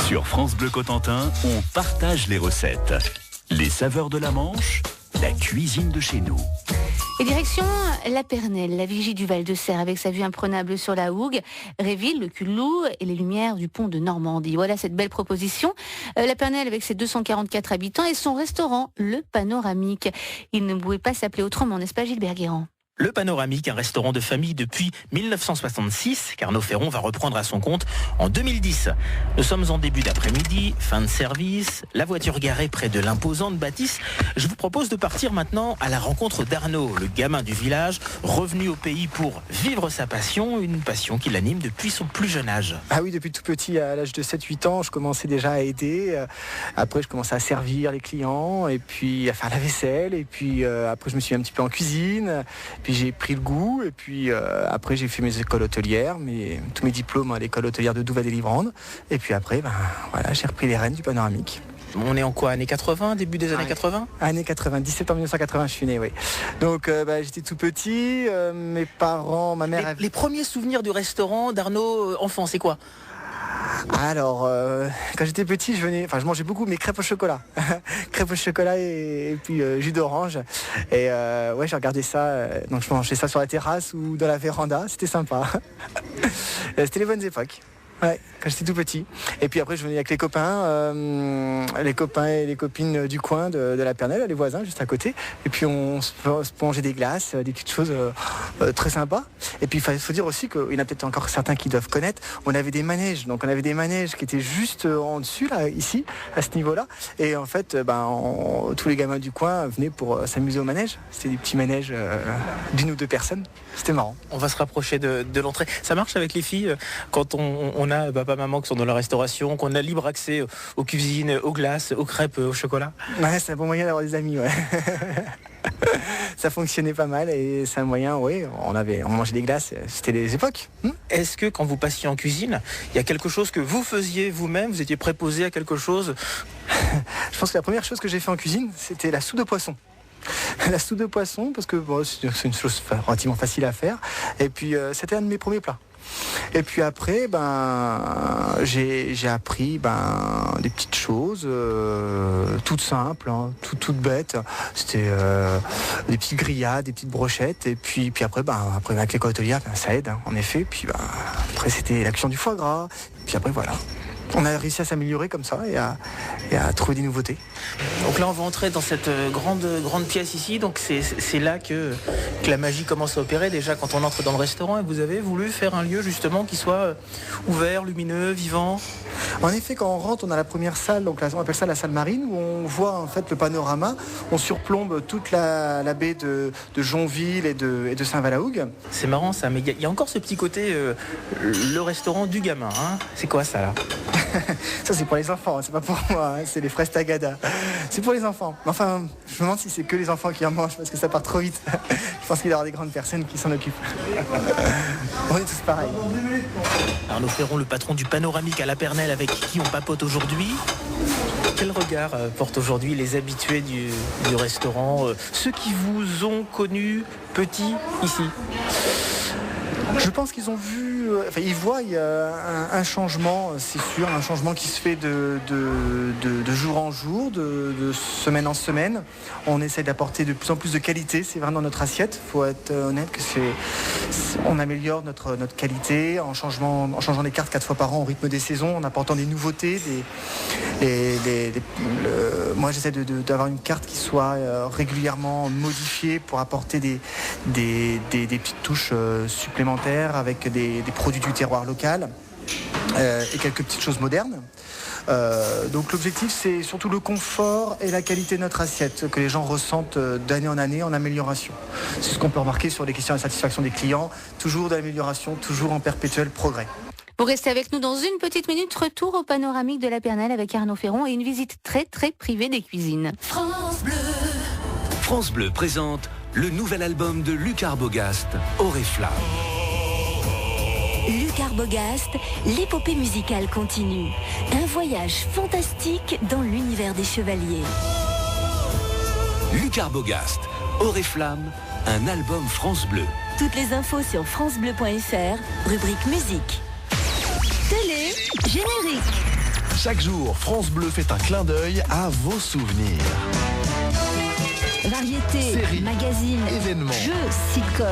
Sur France Bleu Cotentin, on partage les recettes. Les saveurs de la Manche, la cuisine de chez nous. Et direction la Pernelle, la vigie du Val-de-Serre avec sa vue imprenable sur la Hougue, Réville, le Culloup et les lumières du pont de Normandie. Voilà cette belle proposition. La Pernelle avec ses 244 habitants et son restaurant, le Panoramique. Il ne pouvait pas s'appeler autrement, n'est-ce pas Gilbert Guérand ? Le Panoramique, un restaurant de famille depuis 1966, qu'Arnaud Ferron va reprendre à son compte en 2010. Nous sommes en début d'après-midi, fin de service, la voiture garée près de l'imposante bâtisse. Je vous propose de partir maintenant à la rencontre d'Arnaud, le gamin du village, revenu au pays pour vivre sa passion, une passion qui l'anime depuis son plus jeune âge. Ah oui, depuis tout petit, à l'âge de 7-8 ans, je commençais déjà à aider. Après, je commençais à servir les clients et puis à faire la vaisselle. Et puis après, je me suis mis un petit peu en cuisine. Puis j'ai pris le goût et puis après j'ai fait mes écoles hôtelières, tous mes diplômes à l'école hôtelière de Douvat-et-Livrande. Et puis après, voilà, j'ai repris les rênes du Panoramique. On est en quoi, années 80, début des années 80 ? Années 80, 17 septembre 1980, je suis né, oui. Donc j'étais tout petit, mes parents, ma mère... Les premiers souvenirs du restaurant d'Arnaud enfant, c'est quoi ? Alors, quand j'étais petit, je mangeais beaucoup mes crêpes au chocolat. Crêpes au chocolat et puis jus d'orange. Et j'ai regardé ça. Donc je mangeais ça sur la terrasse ou dans la véranda. C'était sympa. C'était les bonnes époques. Ouais, quand j'étais tout petit. Et puis après, je venais avec les copains et les copines du coin de la Pernelle, les voisins juste à côté. Et puis on se mangeait des glaces, des petites choses très sympas. Et puis il faut dire aussi qu'il y en a peut-être encore certains qui doivent connaître. On avait des manèges. Donc on avait des manèges qui étaient juste en dessus, là, ici, à ce niveau-là. Et en fait, tous les gamins du coin venaient pour s'amuser au manège. C'était des petits manèges d'une ou deux personnes. C'était marrant. On va se rapprocher de l'entrée. Ça marche avec les filles quand on a papa, maman qui sont dans la restauration, qu'on a libre accès aux cuisines, aux glaces, aux crêpes, au chocolat. Ouais, c'est un bon moyen d'avoir des amis, ouais. Ça fonctionnait pas mal et c'est un moyen, oui, on mangeait des glaces, c'était les époques. Est-ce que quand vous passiez en cuisine, il y a quelque chose que vous faisiez vous-même, vous étiez préposé à quelque chose ? Je pense que la première chose que j'ai fait en cuisine, c'était la soupe de poisson. La soupe de poisson, parce que c'est une chose relativement facile à faire. Et puis c'était un de mes premiers plats. Et puis après, j'ai appris des petites choses toutes simples, toutes bêtes. C'était des petites grillades, des petites brochettes. Et puis après avec l'école hôtelière, ça aide, en effet. Puis après, c'était la cuisson du foie gras. Puis après, voilà. On a réussi à s'améliorer comme ça et à trouver des nouveautés. Donc là, on va entrer dans cette grande pièce ici. Donc c'est là que la magie commence à opérer. Déjà, quand on entre dans le restaurant, et vous avez voulu faire un lieu justement qui soit ouvert, lumineux, vivant. En effet, quand on rentre, on a la première salle, donc on appelle ça la salle marine, où on voit en fait le panorama. On surplombe toute la baie de Jonville et de Saint-Valahougue. C'est marrant ça, mais il y a encore ce petit côté, le restaurant du gamin. C'est quoi ça là ? Ça c'est pour les enfants, c'est pas pour moi, c'est les fraises Tagada. C'est pour les enfants. Enfin, je me demande si c'est que les enfants qui en mangent parce que ça part trop vite. Je pense qu'il y aura des grandes personnes qui s'en occupent. On est tous pareils. Arnaud Ferron, le patron du Panoramique à la Pernelle, avec qui on papote aujourd'hui. Quel regard portent aujourd'hui les habitués du restaurant, ceux qui vous ont connu petit ici ? Je pense qu'ils ont vu, ils voient un changement, c'est sûr, un changement qui se fait de jour en jour, de semaine en semaine. On essaie d'apporter de plus en plus de qualité, c'est vrai, dans notre assiette. Il faut être honnête que on améliore notre qualité en changeant les cartes 4 fois par an au rythme des saisons, en apportant des nouveautés. Moi, j'essaie d'avoir une carte qui soit régulièrement modifiée pour apporter des petites touches supplémentaires avec des produits du terroir local et quelques petites choses modernes. Donc l'objectif, c'est surtout le confort et la qualité de notre assiette que les gens ressentent d'année en année en amélioration. C'est ce qu'on peut remarquer sur les questions de satisfaction des clients, toujours d'amélioration, toujours en perpétuel progrès. Vous restez avec nous dans une petite minute, retour au Panoramique de la Pernelle avec Arnaud Ferron et une visite très très privée des cuisines. France Bleu. France Bleu présente le nouvel album de Luc Arbogast, Oriflamme. Luc Arbogast, l'épopée musicale continue. Un voyage fantastique dans l'univers des chevaliers. Luc Arbogast, Oriflamme, un album France Bleu. Toutes les infos sur francebleu.fr, rubrique musique. Télé, générique. Chaque jour, France Bleu fait un clin d'œil à vos souvenirs. Variété, Séries, magazines, événements, jeux, sitcoms.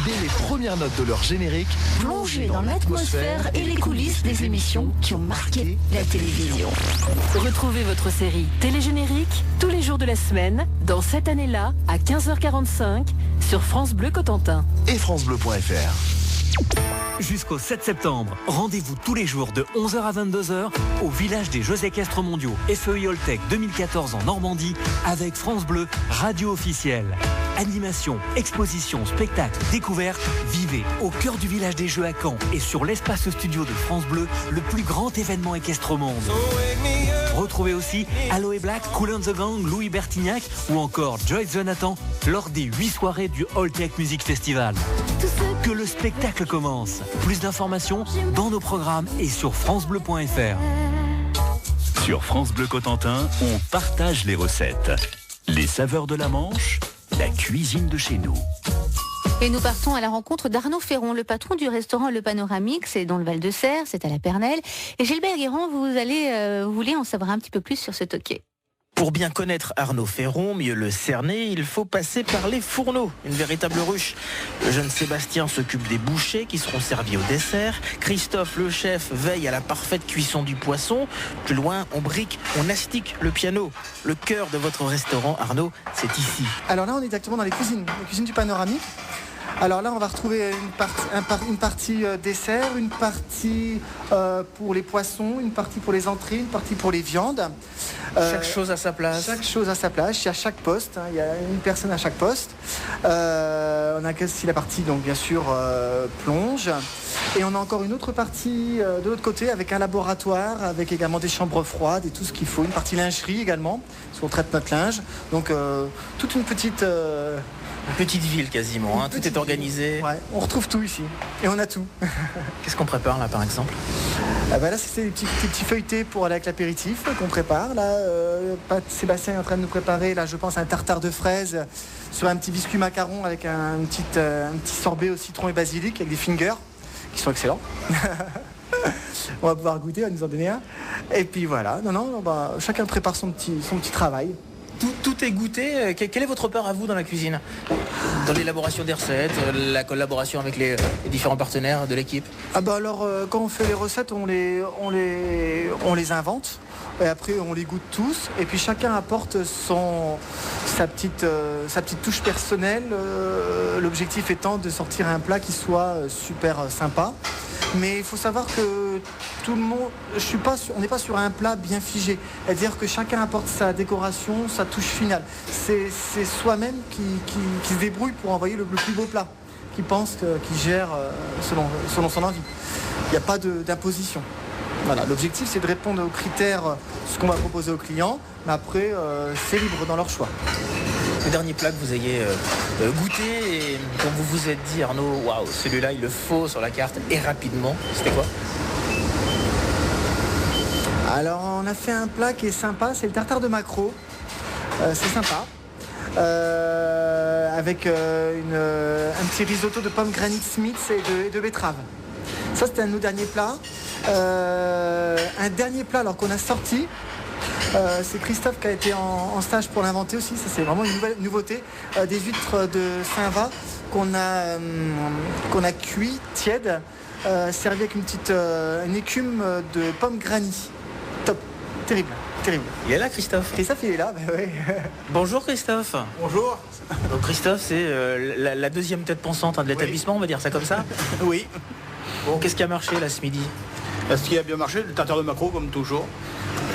Dès les premières notes de leur générique, Plongez dans l'atmosphère et les coulisses des émissions qui ont marqué la télévision. Retrouvez votre série Télégénérique tous les jours de la semaine, dans cette année-là, à 15h45, sur France Bleu Cotentin. et francebleu.fr. Jusqu'au 7 septembre, rendez-vous tous les jours de 11h à 22h au village des Jeux équestres mondiaux FEI Holtec 2014 en Normandie avec France Bleu, radio officielle. Animation, exposition, spectacle, découverte, vivez au cœur du village des Jeux à Caen et sur l'espace studio de France Bleu, le plus grand événement équestre au monde. Retrouvez aussi Aloe Black, Kool and the Gang, Louis Bertignac ou encore Joyce Jonathan lors des 8 soirées du Holtec Music Festival. Que le spectacle commence. Plus d'informations dans nos programmes et sur francebleu.fr. Sur France Bleu Cotentin, on partage les recettes. Les saveurs de la Manche, la cuisine de chez nous. Et nous partons à la rencontre d'Arnaud Ferron, le patron du restaurant Le Panoramique, c'est dans le Val-de-Serre, c'est à la Pernelle. Et Gilbert Guérand, vous voulez en savoir un petit peu plus sur ce toquet. Pour bien connaître Arnaud Ferron, mieux le cerner, il faut passer par les fourneaux, une véritable ruche. Le jeune Sébastien s'occupe des bouchées qui seront servis au dessert. Christophe, le chef, veille à la parfaite cuisson du poisson. Plus loin, on brique, on astique le piano. Le cœur de votre restaurant, Arnaud, c'est ici. Alors là, on est exactement dans les cuisines du Panoramique. Alors là, on va retrouver une partie dessert, une partie pour les poissons, une partie pour les entrées, une partie pour les viandes. Chaque chose à sa place. Chaque chose à sa place. Il y a chaque poste. Il y a une personne à chaque poste. On a aussi la partie, donc bien sûr, plonge. Et on a encore une autre partie de l'autre côté avec un laboratoire, avec également des chambres froides et tout ce qu'il faut. Une partie lingerie également, parce qu'on traite notre linge. Donc toute une petite... Une petite ville quasiment, hein. Tout est organisé. Ouais, on retrouve tout ici. Et on a tout. Qu'est-ce qu'on prépare là par exemple? Là, c'est des petits feuilletés pour aller avec l'apéritif qu'on prépare. Là, Sébastien est en train de nous préparer, là, je pense, un tartare de fraises sur un petit biscuit macaron avec un petit sorbet au citron et basilic avec des fingers qui sont excellents. On va pouvoir goûter, on va nous en donner un. Et puis voilà, chacun prépare son petit travail. Tout est goûté. Quelle est votre part à vous dans la cuisine? Dans l'élaboration des recettes, la collaboration avec les différents partenaires de l'équipe? Quand on fait les recettes, on les invente. Et après, on les goûte tous. Et puis chacun apporte sa petite touche personnelle. L'objectif étant de sortir un plat qui soit super sympa. Mais il faut savoir que tout le monde, on n'est pas sur un plat bien figé. C'est-à-dire que chacun apporte sa décoration, sa touche finale. C'est soi-même qui se débrouille pour envoyer le plus beau plat, qui pense, qui gère selon son envie. Il n'y a pas d'imposition. Voilà, l'objectif c'est de répondre aux critères, ce qu'on va proposer aux clients, mais après c'est libre dans leur choix. Le dernier plat que vous ayez goûté et dont vous vous êtes dit, Arnaud, waouh, celui-là il le faut sur la carte et rapidement, c'était quoi? Alors on a fait un plat qui est sympa, c'est le tartare de maquereau. C'est sympa. Avec un petit risotto de pommes Granny Smith et de betterave. Ça c'était un de nos derniers plats. Un dernier plat alors qu'on a sorti. C'est Christophe qui a été en stage pour l'inventer aussi. Ça c'est vraiment une nouvelle nouveauté. Des huîtres de Saint-Va qu'on a cuit tiède, servi avec une écume de pommes Granny. Top, terrible. Il est là Christophe? Christophe il est là, ouais. Bonjour Christophe. Bonjour. Donc Christophe c'est la deuxième tête pensante de l'établissement, on va dire ça comme ça? Oui. Bon, qu'est-ce qui a marché là ce midi? Ce qui a bien marché, le tartare de maquereau comme toujours.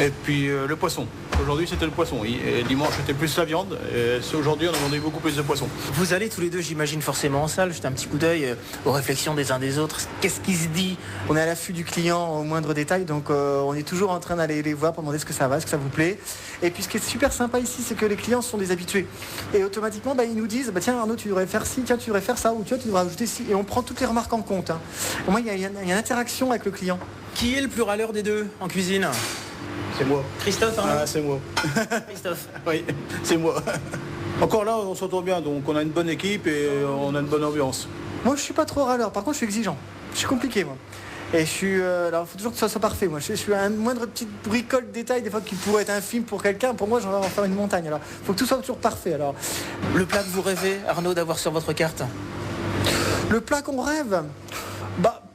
Et puis le poisson. Aujourd'hui c'était le poisson. Et dimanche c'était plus la viande. Et aujourd'hui on a vendu beaucoup plus de poisson. Vous allez tous les deux, j'imagine, forcément en salle, jeter un petit coup d'œil aux réflexions des uns des autres. Qu'est-ce qui se dit? On est à l'affût du client au moindre détail, donc on est toujours en train d'aller les voir pour demander ce que ça va, ce que ça vous plaît. Et puis ce qui est super sympa ici, c'est que les clients sont des habitués. Et automatiquement, ils nous disent, tiens Arnaud, tu devrais faire ci, tiens, tu devrais faire ça, ou tu devrais ajouter ci. Et on prend toutes les remarques en compte. Hein. Au moins, il y a une interaction avec le client. Qui est le plus râleur des deux en cuisine? C'est moi. Christophe, hein? C'est moi. Christophe. Oui, c'est moi. Encore là, on s'entend bien, donc on a une bonne équipe et on a une bonne ambiance. Moi, je suis pas trop râleur. Par contre, je suis exigeant. Je suis compliqué, moi. Et je suis... alors, il faut toujours que ça soit parfait. Moi, je suis un moindre petite bricole de détail, des fois, qui pourrait être infime pour quelqu'un. Pour moi, j'en vais en faire une montagne. Alors, il faut que tout soit toujours parfait. Alors, Le plat que vous rêvez, Arnaud, d'avoir sur votre carte? le plat qu'on rêve,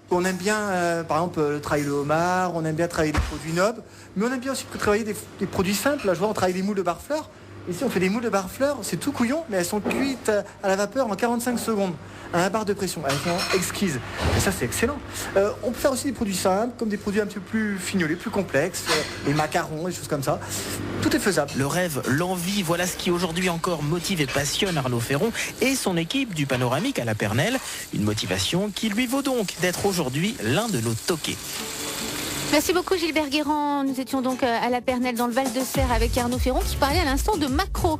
on aime bien, par exemple, travailler le homard, on aime bien travailler des produits nobles, mais on aime bien aussi travailler des produits simples. Là, je vois, on travaille des moules de barfleur. Ici, on fait des moules de barfleur, c'est tout couillon, mais elles sont cuites à la vapeur en 45 secondes, à un bar de pression. Elles sont exquises. Et ça, c'est excellent. On peut faire aussi des produits simples, comme des produits un petit peu plus fignolés, plus complexes, les macarons, des choses comme ça. Tout est faisable. Le rêve, l'envie, voilà ce qui aujourd'hui encore motive et passionne Arnaud Ferron et son équipe du Panoramique à la Pernelle. Une motivation qui lui vaut donc d'être aujourd'hui l'un de nos toqués. Merci beaucoup Gilbert Guérand. Nous étions donc à la Pernelle dans le Val de Serre avec Arnaud Ferron qui parlait à l'instant de maquereau.